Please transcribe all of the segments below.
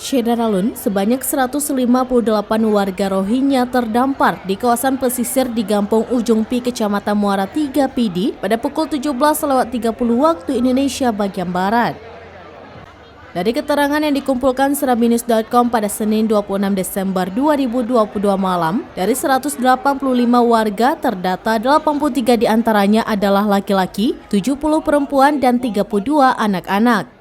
Shenaralun, sebanyak 158 warga Rohingya terdampar di kawasan pesisir di Gampong Ujung Pi, Kecamatan Muara 3 Pidi pada pukul 17.30 waktu Indonesia bagian Barat. Dari keterangan yang dikumpulkan Seraminus.com pada Senin 26 Desember 2022 malam, dari 185 warga terdata 83 diantaranya adalah laki-laki, 70 perempuan, dan 32 anak-anak.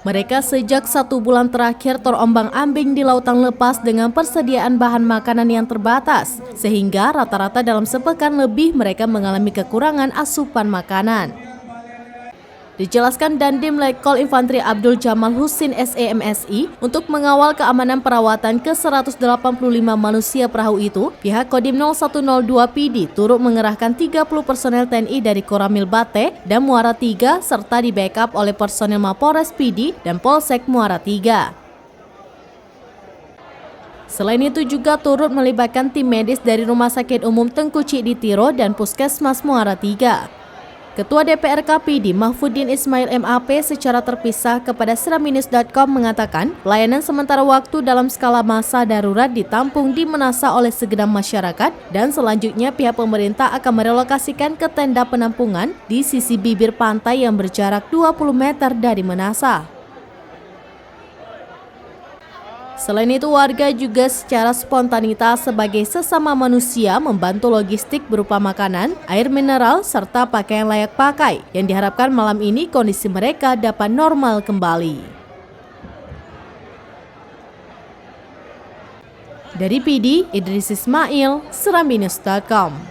Mereka sejak 1 bulan terakhir terombang-ambing di lautan lepas dengan persediaan bahan makanan yang terbatas, sehingga rata-rata dalam sepekan lebih mereka mengalami kekurangan asupan makanan. Dijelaskan Dandim Letkol Infantri Abdul Jamal Husin SEMSI, untuk mengawal keamanan perawatan ke-185 manusia perahu itu, pihak Kodim 0102 PD turut mengerahkan 30 personel TNI dari Koramil Bate dan Muara 3 serta di backup oleh personel Mapores PD dan Polsek Muara 3. Selain itu juga turut melibatkan tim medis dari Rumah Sakit Umum Tengku Cikditiro dan Puskesmas Muara 3. Ketua DPRK PD Mahfudin Ismail MAP secara terpisah kepada Seraminus.com mengatakan pelayanan sementara waktu dalam skala masa darurat ditampung di Menasa oleh segenap masyarakat dan selanjutnya pihak pemerintah akan merelokasikan ke tenda penampungan di sisi bibir pantai yang berjarak 20 meter dari Menasa. Selain itu, warga juga secara spontanitas sebagai sesama manusia membantu logistik berupa makanan, air mineral, serta pakaian layak pakai, yang diharapkan malam ini kondisi mereka dapat normal kembali. Dari PD, Idris Ismail, Seraminus.com.